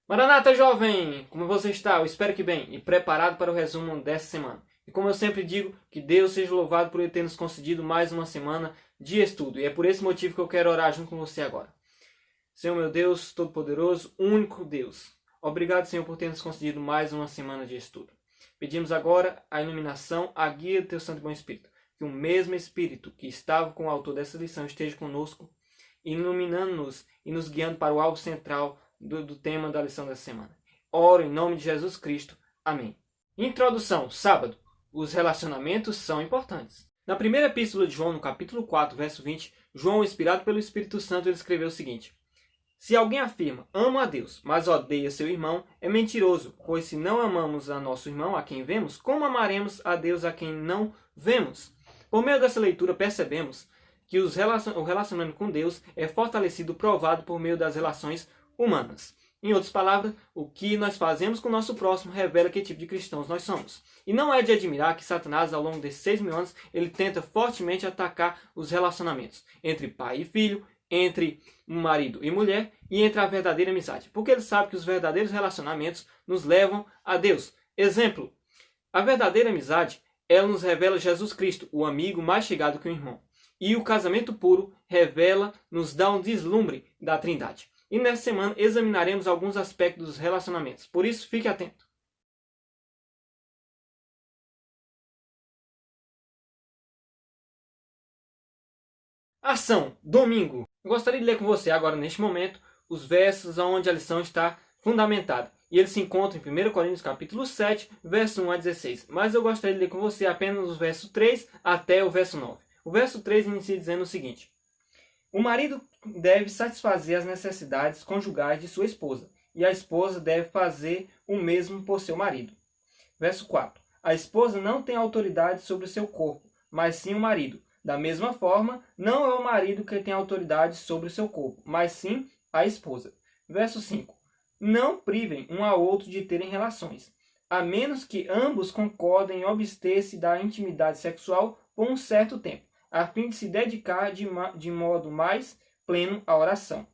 Maranata, jovem! Como você está? Eu espero que bem e preparado para o resumo dessa semana. E como eu sempre digo, que Deus seja louvado por Ele ter nos concedido mais uma semana de estudo. E é por esse motivo que eu quero orar junto com você agora. Senhor meu Deus, Todo-Poderoso, único Deus. Obrigado, Senhor, por ter nos concedido mais uma semana de estudo. Pedimos agora a iluminação, a guia do Teu Santo e Bom Espírito. Que o mesmo Espírito que estava com o autor dessa lição esteja conosco, iluminando-nos e nos guiando para o alvo central do tema da lição dessa semana. Oro em nome de Jesus Cristo. Amém. Introdução. Sábado. Os relacionamentos são importantes. Na primeira epístola de João, no capítulo 4, verso 20, João, inspirado pelo Espírito Santo, ele escreveu o seguinte: Se alguém afirma, amo a Deus, mas odeia seu irmão, é mentiroso, pois se não amamos a nosso irmão, a quem vemos, como amaremos a Deus a quem não vemos? Por meio dessa leitura, percebemos que o relacionamento com Deus é fortalecido, provado por meio das relações humanas. Em outras palavras, o que nós fazemos com o nosso próximo revela que tipo de cristãos nós somos. E não é de admirar que Satanás, ao longo desses 6.000 anos, ele tenta fortemente atacar os relacionamentos entre pai e filho, entre marido e mulher e entre a verdadeira amizade. Porque ele sabe que os verdadeiros relacionamentos nos levam a Deus. Exemplo, a verdadeira amizade, ela nos revela Jesus Cristo, o amigo mais chegado que o irmão. E o casamento puro revela, nos dá um deslumbre da Trindade. E nessa semana examinaremos alguns aspectos dos relacionamentos. Por isso, fique atento. Ação. Domingo. Eu gostaria de ler com você agora, neste momento, os versos onde a lição está fundamentada. E eles se encontram em 1 Coríntios capítulo 7, verso 1 a 16. Mas eu gostaria de ler com você apenas os versos 3 até o verso 9. O verso 3 inicia dizendo o seguinte: O marido deve satisfazer as necessidades conjugais de sua esposa, e a esposa deve fazer o mesmo por seu marido. Verso 4. A esposa não tem autoridade sobre o seu corpo, mas sim o marido. Da mesma forma, não é o marido que tem autoridade sobre o seu corpo, mas sim a esposa. Verso 5. Não privem um ao outro de terem relações, a menos que ambos concordem em abster-se da intimidade sexual por um certo tempo, a fim de se dedicar de modo mais pleno à oração.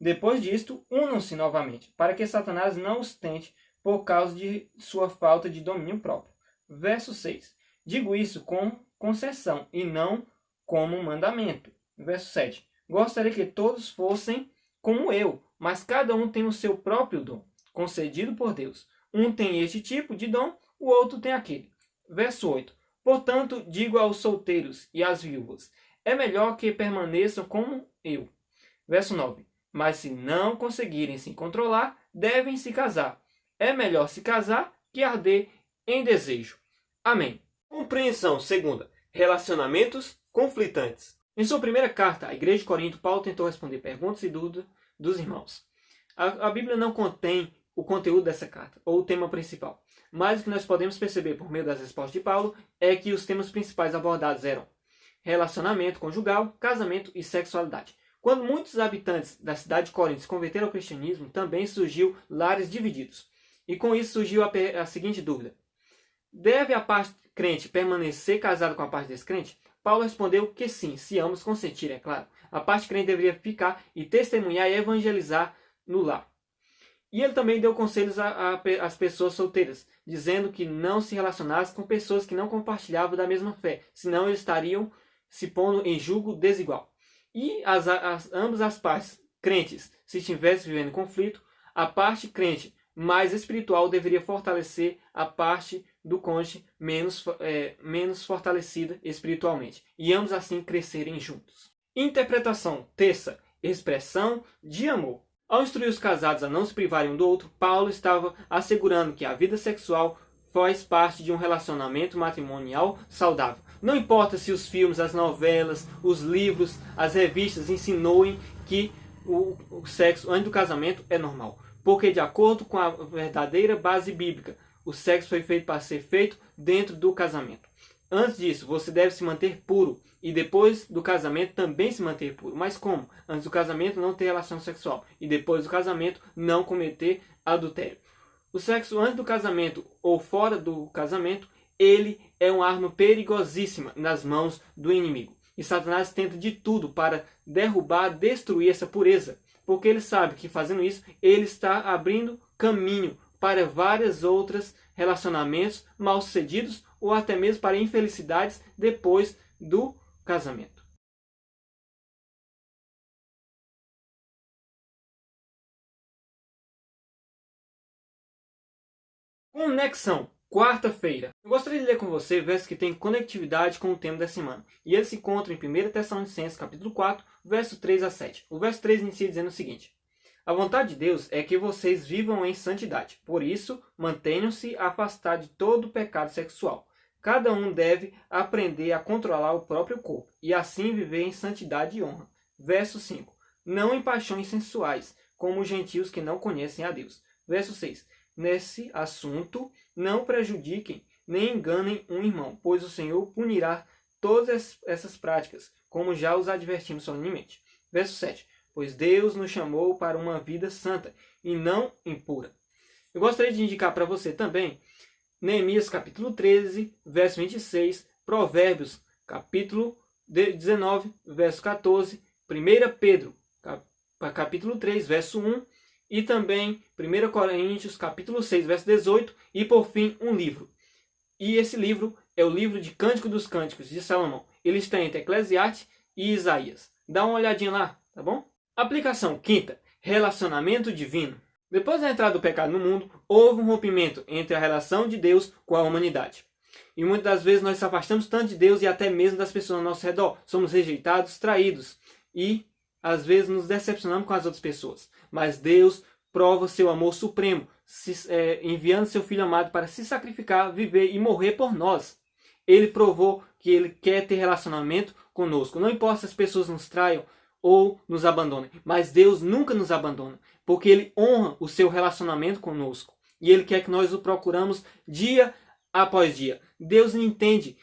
Depois disto, unam-se novamente, para que Satanás não os tente por causa de sua falta de domínio próprio. Verso 6. Digo isso com concessão e não como um mandamento. Verso 7. Gostaria que todos fossem como eu, mas cada um tem o seu próprio dom, concedido por Deus. Um tem este tipo de dom, o outro tem aquele. Verso 8. Portanto, digo aos solteiros e às viúvas, é melhor que permaneçam como eu. Verso 9. Mas se não conseguirem se controlar, devem se casar. É melhor se casar que arder em desejo. Amém. Compreensão segunda. Relacionamentos conflitantes. Em sua primeira carta à Igreja de Corinto, Paulo tentou responder perguntas e dúvidas dos irmãos. A Bíblia não contém o conteúdo dessa carta, ou o tema principal. Mas o que nós podemos perceber por meio das respostas de Paulo é que os temas principais abordados eram relacionamento conjugal, casamento e sexualidade. Quando muitos habitantes da cidade de Corinto se converteram ao cristianismo, também surgiu lares divididos. E com isso surgiu a seguinte dúvida: deve a parte crente permanecer casada com a parte descrente? Paulo respondeu que sim, se ambos consentirem, é claro. A parte crente deveria ficar e testemunhar e evangelizar no lar. E ele também deu conselhos às pessoas solteiras, dizendo que não se relacionassem com pessoas que não compartilhavam da mesma fé, senão eles estariam se pondo em julgo desigual. E ambas as partes crentes, se estivessem vivendo em conflito, a parte crente mais espiritual deveria fortalecer a parte do cônjuge menos fortalecida espiritualmente, e ambos assim crescerem juntos. Interpretação terça, expressão de amor. Ao instruir os casados a não se privarem um do outro, Paulo estava assegurando que a vida sexual faz parte de um relacionamento matrimonial saudável. Não importa se os filmes, as novelas, os livros, as revistas insinuem que o sexo antes do casamento é normal. Porque de acordo com a verdadeira base bíblica, o sexo foi feito para ser feito dentro do casamento. Antes disso, você deve se manter puro. E depois do casamento também se manter puro. Mas como? Antes do casamento não ter relação sexual. E depois do casamento não cometer adultério. O sexo antes do casamento ou fora do casamento, ele é uma arma perigosíssima nas mãos do inimigo. E Satanás tenta de tudo para derrubar, destruir essa pureza. Porque ele sabe que fazendo isso, ele está abrindo caminho para vários outros relacionamentos mal-sucedidos ou até mesmo para infelicidades depois do casamento. Conexão. Quarta-feira. Eu gostaria de ler com você versos que têm conectividade com o tema da semana. E eles se encontram em 1 Tessalonicenses, capítulo 4, verso 3 a 7. O verso 3 inicia dizendo o seguinte: a vontade de Deus é que vocês vivam em santidade. Por isso, mantenham-se afastados de todo pecado sexual. Cada um deve aprender a controlar o próprio corpo e assim viver em santidade e honra. Verso 5. Não em paixões sensuais, como os gentios que não conhecem a Deus. Verso 6. Nesse assunto, não prejudiquem nem enganem um irmão, pois o Senhor punirá todas essas práticas, como já os advertimos solenemente. Verso 7. Pois Deus nos chamou para uma vida santa e não impura. Eu gostaria de indicar para você também Neemias capítulo 13, verso 26, Provérbios capítulo 19, verso 14, 1 Pedro capítulo 3, verso 1, e também 1 Coríntios capítulo 6, verso 18, e por fim um livro. E esse livro é o livro de Cântico dos Cânticos de Salomão. Ele está entre Eclesiastes e Isaías. Dá uma olhadinha lá, tá bom? Aplicação quinta, relacionamento divino. Depois da entrada do pecado no mundo, houve um rompimento entre a relação de Deus com a humanidade. E muitas das vezes nós nos afastamos tanto de Deus e até mesmo das pessoas ao nosso redor. Somos rejeitados, traídos e às vezes nos decepcionamos com as outras pessoas. Mas Deus prova seu amor supremo, enviando seu Filho amado para se sacrificar, viver e morrer por nós. Ele provou que Ele quer ter relacionamento conosco. Não importa se as pessoas nos traiam ou nos abandonem, mas Deus nunca nos abandona, porque Ele honra o seu relacionamento conosco. E Ele quer que nós o procuramos dia após dia. Deus lhe entende.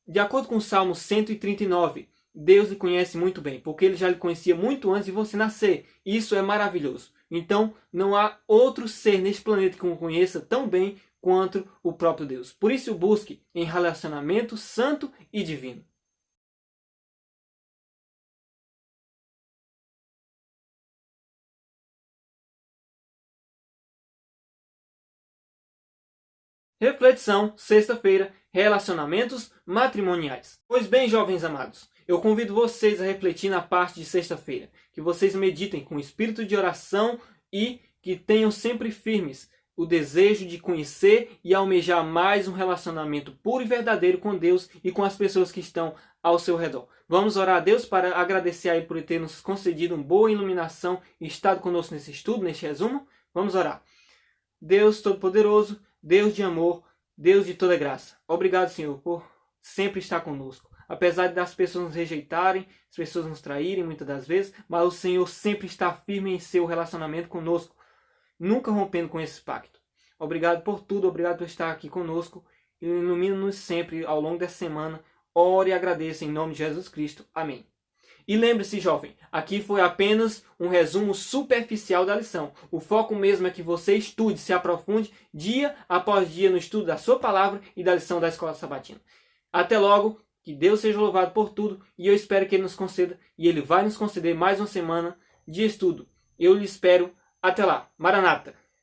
De acordo com o Salmo 139, Deus lhe conhece muito bem, porque Ele já lhe conhecia muito antes de você nascer. Isso é maravilhoso. Então, não há outro ser neste planeta que o conheça tão bem quanto o próprio Deus. Por isso, busque em relacionamento santo e divino. Reflexão, sexta-feira, relacionamentos matrimoniais. Pois bem, jovens amados, eu convido vocês a refletir na parte de sexta-feira, que vocês meditem com espírito de oração e que tenham sempre firmes o desejo de conhecer e almejar mais um relacionamento puro e verdadeiro com Deus e com as pessoas que estão ao seu redor. Vamos orar a Deus para agradecer a Ele por ter nos concedido uma boa iluminação e estado conosco nesse estudo, neste resumo. Vamos orar. Deus Todo-Poderoso, Deus de amor, Deus de toda graça. Obrigado, Senhor, por sempre estar conosco. Apesar das pessoas nos rejeitarem, as pessoas nos traírem muitas das vezes, mas o Senhor sempre está firme em seu relacionamento conosco, nunca rompendo com esse pacto. Obrigado por tudo, obrigado por estar aqui conosco. Ilumina-nos sempre ao longo dessa semana. Ore e agradeça em nome de Jesus Cristo. Amém. E lembre-se, jovem, aqui foi apenas um resumo superficial da lição. O foco mesmo é que você estude, se aprofunde dia após dia no estudo da sua palavra e da lição da Escola Sabatina. Até logo, que Deus seja louvado por tudo e eu espero que Ele nos conceda e Ele vai nos conceder mais uma semana de estudo. Eu lhe espero. Até lá. Maranata.